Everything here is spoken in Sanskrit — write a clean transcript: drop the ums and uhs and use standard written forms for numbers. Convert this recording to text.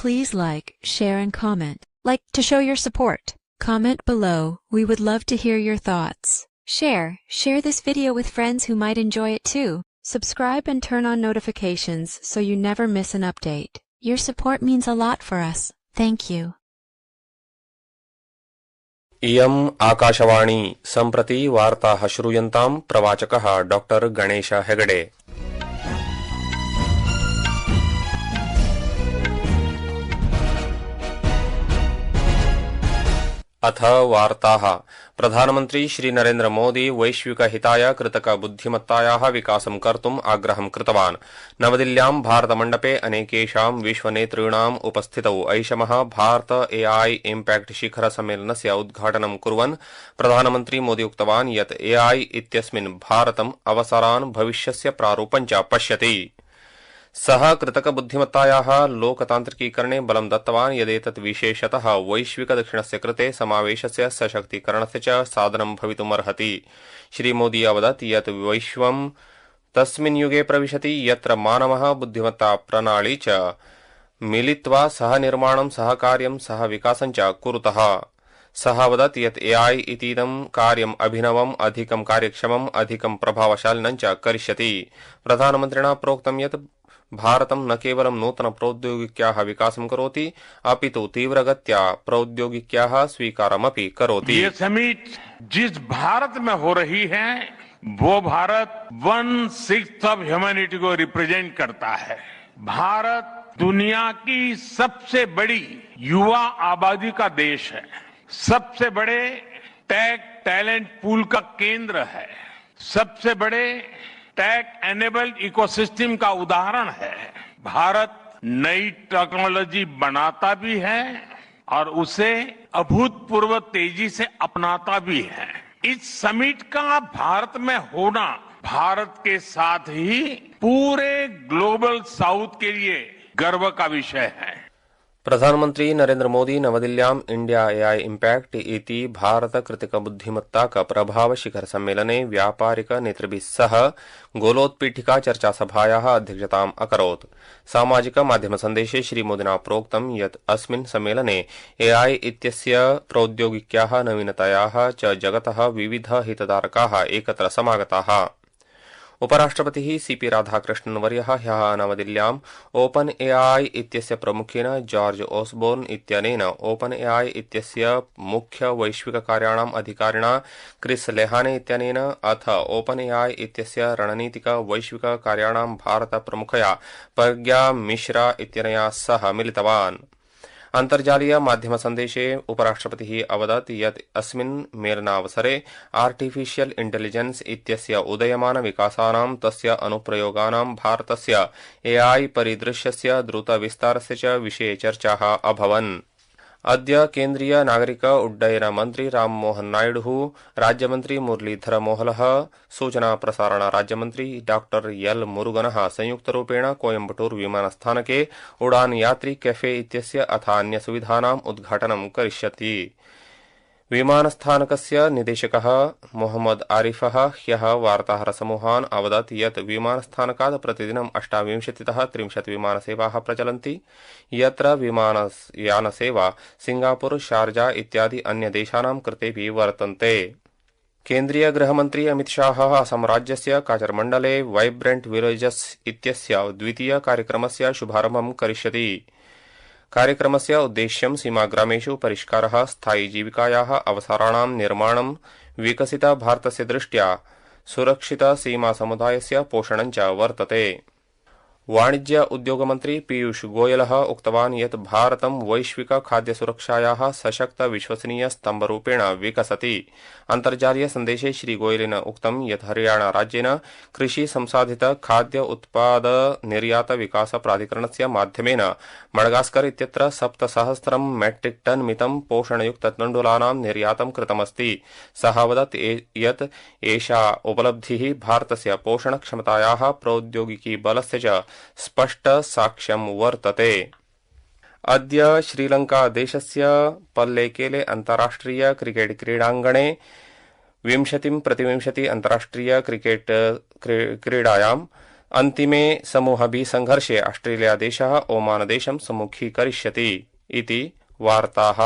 please like, share, and comment. Like to show your support. Comment below. We would love to hear your thoughts. Share this video with friends who might enjoy it too. Subscribe and turn on notifications so you never miss an update. Your support means a lot for us. Thank you. इयम् आकाशवाणी सम्प्रति वार्ताः श्रूयन्ताम् प्रवाचकः डॉक्टर गणेश हेगडे। अथ वार्ताः। प्रधानमन्त्री श्री नरेन्द्र मोदी वैश्विक हिताय कृतक बुद्धिमत्तायाः विकासं कर्तुम् आग्रहं कृतवान्। नवदिल्ल्यां भारतमण्डपे अनेकेषां विश्वनेतॄणाम् उपस्थितौ ऐषमः भारत एआई इम्पैक्ट शिखर सम्मेलनस्य उद्घाटनं कुर्वन् प्रधानमन्त्री मोदी उक्तवान् यत् एआई इत्यस्मिन् भारतम् अवसरान् भविष्यस्य प्रारूपं च पश्यति। सः कृतक बुद्धिमत्तायाः लोकतान्त्रिकीकरणे बलं दत्तवान् यदेतत् विशेषतः वैश्विक दक्षिणस्य कृते समावेशस्य सशक्तीकरणस्य च साधनं भवितुमर्हति। श्रीमोदी अवदत् यत् विश्वं तस्मिन् युगे प्रविशति यत्र मानवः बुद्धिमत्ता प्रणाली च मिलित्वा सह निर्माणं सहकार्यं सह विकासं च कुरुतः। सः अवदत् यत् एआई इतीदं कार्यम् अभिनवम् अधिकं कार्यक्षमम् अधिकं प्रभावशालिनं च करिष्यति। प्रधानमन्त्रिणा प्रोक्तं यत् भारतं न केवलं नूतन प्रौद्योगिक्याः विकासं करोति अपितु तीव्रगत्या प्रौद्योगिक्याः स्वीकारमपि करोति। ये समिट जिस भारत में हो रही है वो भारत 1/6 ऑफ ह्यूमैनिटी को रिप्रेजेंट करता है। भारत दुनिया की सबसे बड़ी युवा आबादी का देश है, सबसे बड़े टेक टैलेंट पूल का केंद्र है, सबसे बड़े टेक एनेबल्ड इकोसिस्टम का उदाहरण है। भारत नई टेक्नोलॉजी बनाता भी है और उसे अभूतपूर्व तेजी से अपनाता भी है। इस समिट का भारत में होना भारत के साथ ही पूरे ग्लोबल साउथ के लिए गर्व का विषय है। प्रधानमंत्री नरेंद्र मोदी नवदिल्ल्याम् इंडिया एआई इम्पैक्ट इति भारत कृतिक बुद्धिमत्ताक प्रभाव शिखर सम्मेलने व्यापारिक नेतृभिः सह गोलोत्पीठिका चर्चासभायाः अध्यक्षताम् अकरोत्। सामाजिक माध्यम सन्देशे श्रीमोदिना प्रोक्तं यत् अस्मिन् सम्मेलने एआई इत्यस्य प्रौद्योगिक्याः नवीनतायाः च जगतः विविध हितधारकाः एकत्र समागताः। उपराष्ट्रपतिः सीपी राधाकृष्णन्वर्यः ह्यः नवदिल्ल्याम् ओपन एआई इत्यस्य प्रमुखेन जॉर्ज ओसबोर्न इत्यनेन ओपन एआई इत्यस्य मुख्य वैश्विक कार्याणाम् अधिकारिणा क्रिस लेहाने इत्यनेन अथ ओपन एआई इत्यस्य रणनीतिक वैश्विक कार्याणां भारत प्रमुखया प्रज्ञा मिश्रा इत्यनया सह मिलितवान्। अन्तर्जालीय माध्यम सन्देशे उपराष्ट्रपतिः अवदत् यत् अस्मिन् मेलनावसरे आर्टिफिशियल इंटेलिजेंस इत्यस्य उदयमान विकासानां तस्य अनुप्रयोगानां भारतस्य एआई परिदृश्यस्य द्रुत विस्तारस्य च विषये चर्चाः अभवन्। अद्य केन्द्रीय नागरिक उड्डयन मन्त्री राममोहन नायडुः, राज्यमन्त्री मुरलीधर मोहलः, सूचना प्रसारण राज्यमन्त्री डॉ एल मुरुगनः संयुक्तरूपेण कोयम्बटूर विमानस्थानके उड़ान यात्री कैफे इत्यस्य अथ अन्य सुविधानाम् उद्घाटनं करिष्यति। विमानस्थानकस्य निदेशकः मोहम्मद आरिफः ह्यः वार्ताहरसमूहान् अवदत् यत् विमानस्थानकात् प्रतिदिनं 28 तः 30 विमानसेवाः प्रचलन्ति, यत्र विमानयानसेवा सिंगापुर, शारजा इत्यादि अन्य देशानां कृतेऽपि वर्तन्ते। केन्द्रीय गृहमन्त्री अमित शाहः असम राज्यस्य काचरमण्डले वाइब्रेंट विलेजेस इत्यस्य द्वितीय कार्यक्रमस्य शुभारम्भं करिष्यति। कार्यक्रमस्य उद्देश्यं सीमाग्रामेषु परिष्कारः, स्थायी जीविकायाः अवसराणां निर्माणं, विकसित भारतस्य दृष्ट्या सुरक्षित सीमा समुदायस्य पोषणं च वर्तते। वाणिज्य उद्योग मंत्री पीयूष गोयलः उक्तवान् यत् भारतं वैश्विक खाद्य सुरक्षायाः सशक्त विश्वसनीय स्तम्भरूपेण विकसति। अन्तर्जालीय सन्देशे श्री गोयलेन उक्तं यत् हरियाणा राज्येन कृषि संसाधित खाद्य उत्पाद निर्यात विकास प्राधिकरणस्य माध्यमेन मडगास्कर इत्यत्र 7,000 मेट्रिक टन मितं पोषणयुक्त तण्डुलानां निर्यातं कृतमस्ति। सः अवदत् यत् एषा उपलब्धिः भारतस्य पोषणक्षमतायाः प्रौद्योगिकी बलस्य च स्पष्ट साक्ष्यं वर्तते। अद्य श्रीलंका देशस्य पल्लेकेले अन्ताराष्ट्रिय क्रिकेट क्रीडाङ्गणे 20 प्रतिविंशति अन्ताराष्ट्रिय क्रिकेट क्रीडायां अन्तिमे समूह बी संघर्षे ऑस्ट्रेलिया देशः ओमान देशं सम्मुखीकरिष्यति इति वार्ताः।